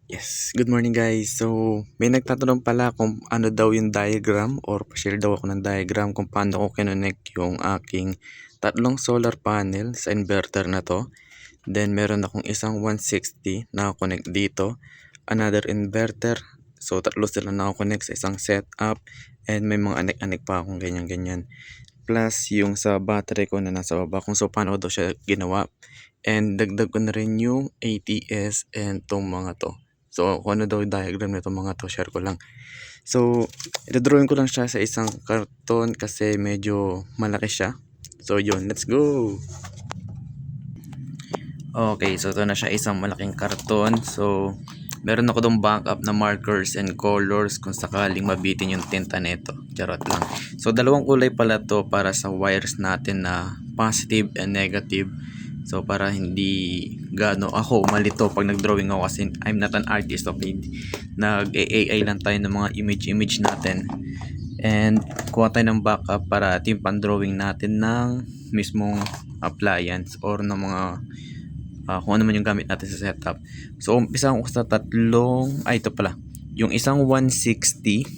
Yes, good morning guys. So, may nagtatanong pala kung ano daw yung diagram or pa-share daw ako ng diagram kung paano ko kinonect yung aking tatlong solar panel sa inverter na to. Then, meron akong isang 160 na connect dito, another inverter. So, tatlo sila na connect sa isang setup and may mga anek-anek pa akong ganyan-ganyan. Plus, yung sa battery ko na nasa baba kung so paano ko daw siya ginawa. And dagdag ko na rin yung ATS and tong mga to. So, kung ano daw yung diagram nito mga to, share ko lang. So, i-drawing ko lang siya sa isang karton kasi medyo malaki siya. So, yun, let's go! Okay, so ito na siya, isang malaking karton. So, meron ako dong backup na markers and colors kung sakaling mabitin yung tinta nito. Charot lang. So, dalawang kulay pala to para sa wires natin na positive and negative. So, para hindi gaano ako malito pag nag-drawing ako kasi I'm not an artist, okay? Nag-AI lang tayo ng mga image natin. And kuha tayo ng backup para yung pan-drawing natin ng mismong appliance or ng mga kung ano man yung gamit natin sa setup. So, umpisa ko sa ito pala. Yung isang 160,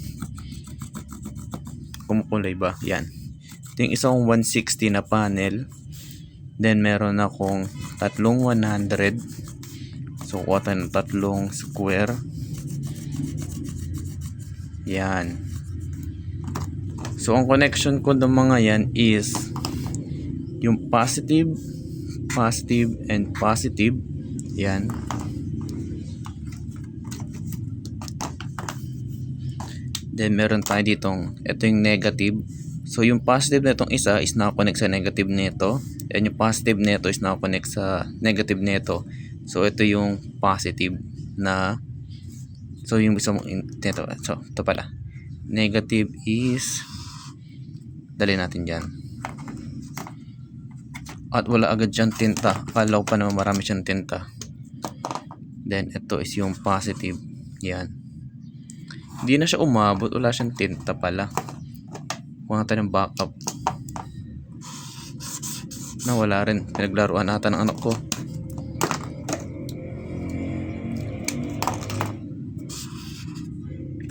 kumukulay ba? Yan. Ito yung isang 160 na panel. Then, meron akong tatlong 100. So, kuha tayo ng tatlong square. Yan. So, ang connection ko ng mga yan is yung positive, and positive. Yan. Then, meron tayo ditong, ito yung negative. So, yung positive na itong isa is nakakonect sa negative nito. And yung positive nito is nakakonect sa negative nito. So, ito yung positive na, so, yung isa mong, ito, so, ito pala. Negative is, dali natin dyan. At wala agad dyan tinta. Akala ko pa naman marami siyang tinta. Then, ito is yung positive. Yan. Hindi na siya umabot. Wala siyang tinta pala. Kuha natin ng backup. Wala rin. Pinaglaruan ata ng anak ko.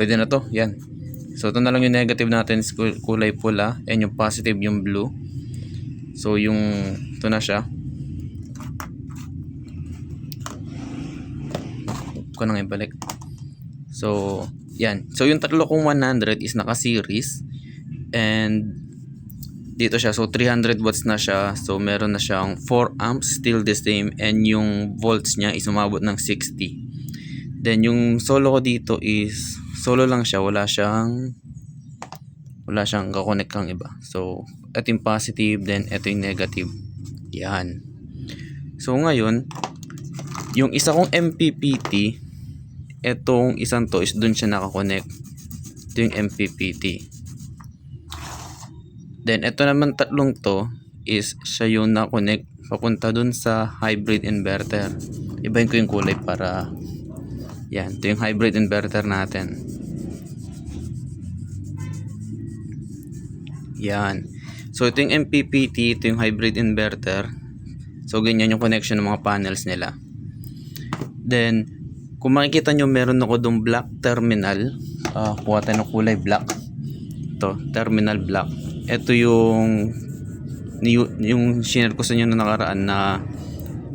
Pwede na to. Yan. So, ito na lang yung negative natin. Kulay pula. And yung positive yung blue. So, yung ito na siya. Ko nang ibalik. So, yan. So, yung tatlo kong 100 is naka-series. And dito siya. So, 300 watts na siya. So, meron na siyang 4 amps. Still the same. And yung volts niya is umabot ng 60. Then, yung solo ko dito is solo lang siya. Wala siyang kakonect kang iba. So, ito yung positive. Then, ito yung negative. Yan. So, ngayon, yung isa kong MPPT, etong isang to is dun siya nakakonect. Ito yung MPPT. Then, ito naman tatlong to is siya yung nakakonect papunta dun sa hybrid inverter. Ibahin ko yung kulay para yan. Ito yung hybrid inverter natin. Yan. So, ito yung MPPT, ito yung hybrid inverter. So, ganyan yung connection ng mga panels nila. Then, kung makikita nyo, meron ako dong black terminal. Kuha tayo ng kulay black. Ito, terminal black. Ito yung share ko sa inyo na nakaraan na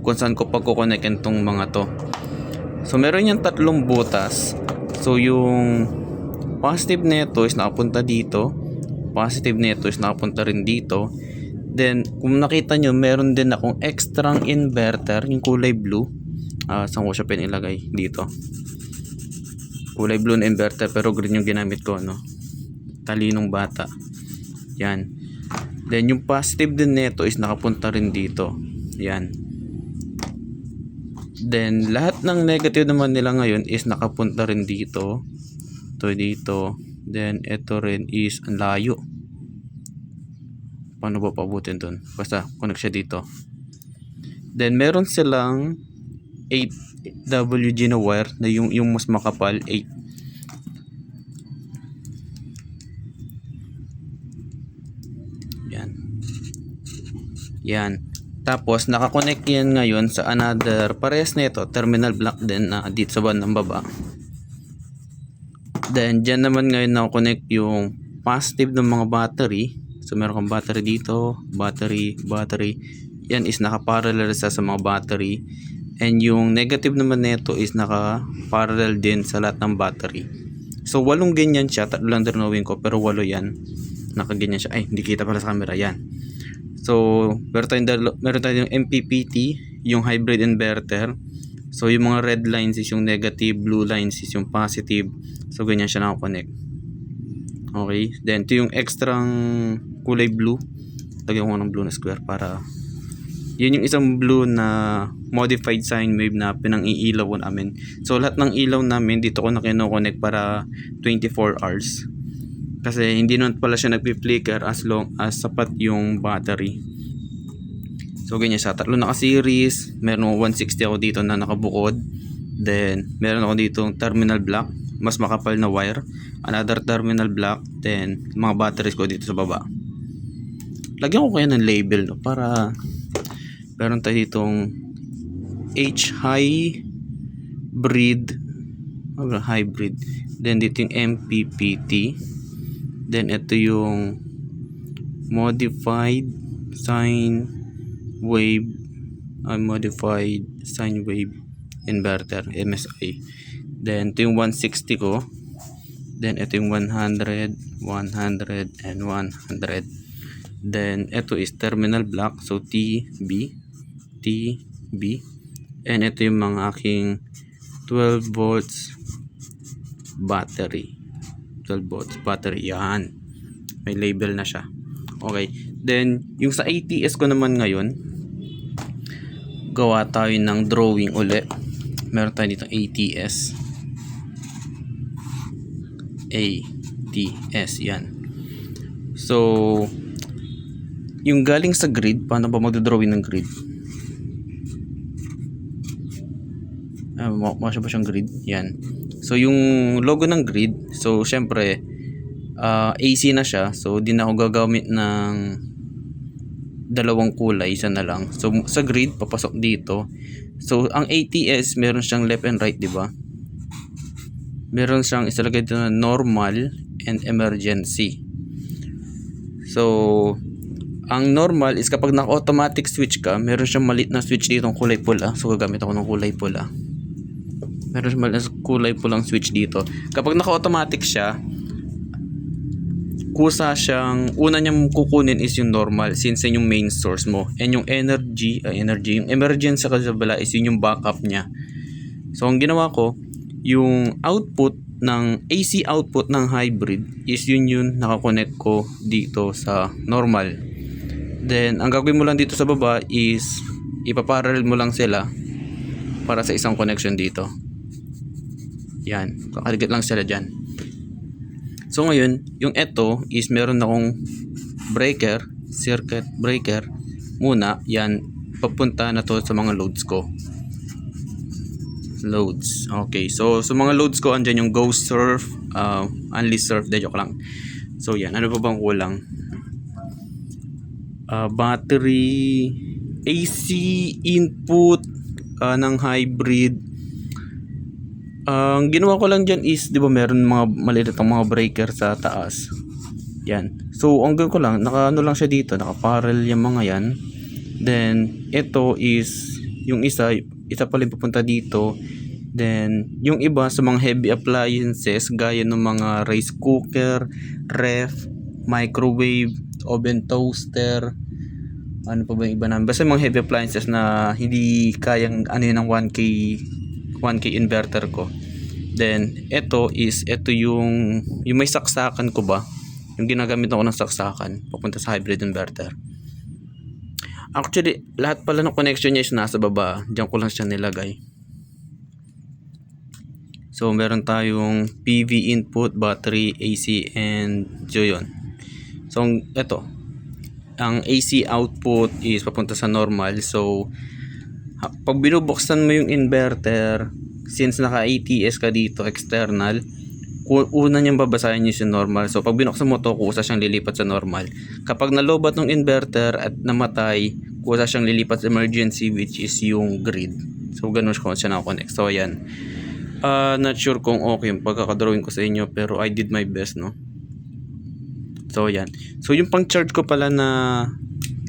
kung saan ko pagkukonect itong mga to. So, meron yung tatlong butas. So, yung positive nito is nakapunta dito. Positive nito is nakapunta rin dito. Then, kung nakita nyo, meron din akong extra inverter, yung kulay blue. Saan ko siya pinilagay? Dito. Kulay blue na inverter, pero green yung ginamit ko, no? Talinong bata. Yan. Then, yung positive din nito is nakapunta rin dito. Yan. Then, lahat ng negative naman nila ngayon is nakapunta rin dito. Ito dito. Then, ito rin is ang layo. Paano ba pabutin dun? Basta, connect siya dito. Then, meron silang 8WG na wire na yung mas makapal, 8. Yan. Yan. Tapos nakakonect yan ngayon sa another, parehas na ito, terminal block din na dito sa bandang baba. Then dyan naman ngayon nakakonect yung positive ng mga battery. So meron kang battery dito, battery. Yan is naka-parallel sa mga battery. And yung negative naman nito is naka-parallel din sa lahat ng battery. So 8 ganyan siya, 3 lang drawing ko pero 8 yan. Nakaganyan siya. Ay, hindi kita pala sa camera yan. So meron tayong MPPT, yung hybrid inverter. So yung mga red lines is yung negative, blue lines is yung positive. So ganyan siya naka-connect. Okay, then ito yung extrang kulay blue. Lagyan ko ng blue na square para yun yung isang blue na modified sine wave na pinang-iilaw namin. So lahat ng ilaw namin dito ko na kino-connect para 24 hours. Kasi hindi naman pala siya nagpi-flicker as long as sapat yung battery. So ganyan siya. 3 naka-series. Meron 160 ako dito na nakabukod. Then meron ako dito terminal block, mas makapal na wire. Another terminal block. Then mga batteries ko dito sa baba. Lagyan ko kaya ng label, no, para meron tayo ditong H hybrid. Then dito yung MPPT. Then ito yung modified sine wave inverter, MSI. Then ito yung 160 ko. Then ito yung 100, 100 and 100. Then ito is terminal block, so TB. And ito yung mga aking 12 volts battery. 12 volts battery, yan. May label na siya. Okay. Then yung sa ATS ko naman ngayon, gawa tayo ng drawing uli. Meron tayo dito ATS, yan. So yung galing sa grid, paano ba magdodrawing ng grid? Masya ba siyang grid? Yan. So yung logo ng grid, so syempre AC na siya, so di na ako gagamit ng dalawang kulay, isa na lang. So sa grid papasok dito. So ang ATS meron siyang left and right, di ba? Meron siyang isalagay dito na normal and emergency. So ang normal is kapag naka-automatic switch ka, meron siyang maliit na switch dito ng kulay pula. So gagamit ako ng kulay pula. Meron siyang maliit na kulay pulang switch dito. Kapag naka-automatic siya, kusa siyang, una niyang kukunin is yung normal since yun yung main source mo. And yung yung emergency sa bala is yun yung backup niya. So ang ginawa ko, yung output ng AC output ng hybrid is yun nakakonect ko dito sa normal. Then ang gagawin mo lang dito sa baba is ipaparallel mo lang sila para sa isang connection dito. Yan, kakaligat lang sila dyan. So ngayon, yung eto is meron akong breaker, circuit breaker muna. Yan, papunta na to sa mga loads ko. Loads. Okay, so sa mga loads ko andyan yung Go Surf, Only Surf, de joke lang. So yan, ano pa bang kulang? Battery, AC input ng hybrid. Ang ginawa ko lang dyan is, di ba meron mga maliit ang mga breaker sa taas. Yan. So ang gawin ko lang, naka-ano lang siya dito, naka-parallel yung mga yan. Then ito is yung isa pala pupunta dito. Then yung iba sa mga heavy appliances gaya ng mga rice cooker, ref, microwave, oven toaster, ano pa ba yung iba namin, basta mga heavy appliances na hindi kayang ano yun ng 1K inverter ko. Then ito yung may saksakan ko ba, yung ginagamit ako ng saksakan papunta sa hybrid inverter. Actually lahat pala ng connection niya is nasa baba, diyan ko lang siya nilagay. So meron tayong PV input, battery, AC, and so yun. So ito, ang AC output is papunta sa normal. So pag binubuksan mo yung inverter, since naka ATS ka dito external, una niyang babasahin yung normal. So pag binuksan mo to, kusa siyang lilipat sa normal. Kapag nalobat ng inverter at namatay, wala siyang lilipat sa emergency, which is yung grid. So ganun siya nakakonect. So ayan, not sure kung okay yung pagkakadrawing ko sa inyo, pero I did my best, no? So ayan, so yung pang charge ko pala na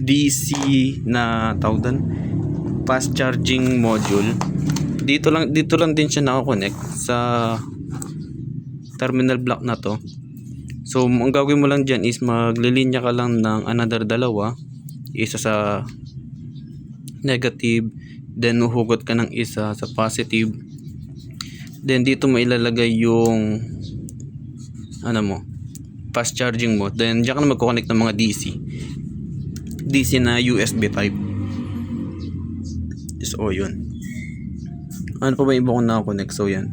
DC na tawag doon, fast charging module, dito lang din siya nakakonect sa terminal block na to. So ang gagawin mo lang dyan is maglilinya ka lang ng another dalawa, isa sa negative, then uhugot ka ng isa sa positive, then dito mo ilalagay yung ano mo, fast charging mo, then dyan ka na magkoconnect ng mga DC na USB type. So yun, ano pa ba yung iba kong nakakonect? So yan,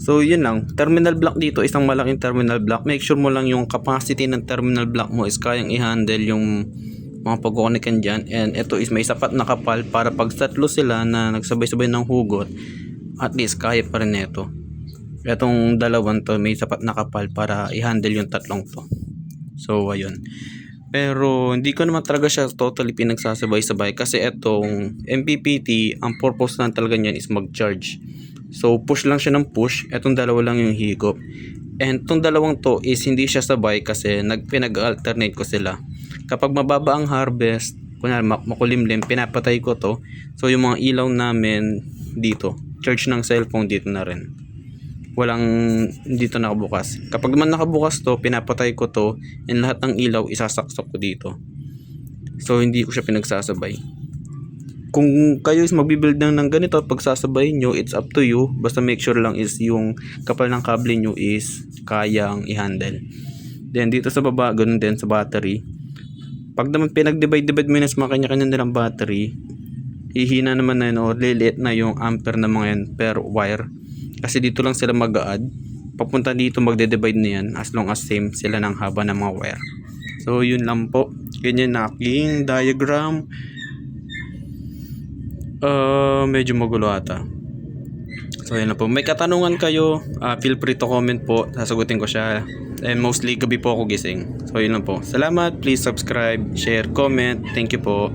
so yun lang, terminal block dito, isang malaking terminal block. Make sure mo lang yung capacity ng terminal block mo is kayang i-handle yung mga pagkoconnectan dyan. And ito is may sapat na kapal para pag tatlo sila na nagsabay-sabay ng hugot, at least kaya pa rin ito. Itong dalawang to may sapat na kapal para i-handle yung tatlong to. So ayun, pero hindi ko naman talaga siya totally pinagsasabay-sabay, kasi itong MPPT, ang purpose lang talaga niyan is mag-charge. So push lang siya ng push, etong dalawa lang yung higop. And itong dalawang to is hindi siya sabay kasi pinag-alternate ko sila. Kapag mababa ang harvest, kunyari makulimlim, pinapatay ko to. So yung mga ilaw namin dito, charge ng cellphone dito na rin. Walang dito nakabukas. Kapag naman nakabukas to, pinapatay ko to, and lahat ng ilaw isasaksok ko dito. So hindi ko siya pinagsasabay. Kung kayo is magbibuild ng ganito at pagsasabay nyo, it's up to you. Basta make sure lang is yung kapal ng kable nyo is kayang i-handle. Then dito sa baba, ganun din sa battery. Pag naman pinag-divide mo yun sa mga kanya-kanya nilang battery, hihina naman na yun o liliit na yung ampere na mga yan per wire. Kasi dito lang sila mag-a-add. Papunta dito magde-divide na yan as long as same sila ng haba ng mga wire. So yun lang po. Ganyan na aking diagram. Medyo magulo ata. So yun lang po. May katanungan kayo, feel free to comment po. Sasagutin ko siya. And mostly gabi po ako gising. So yun lang po. Salamat. Please subscribe, share, comment. Thank you po.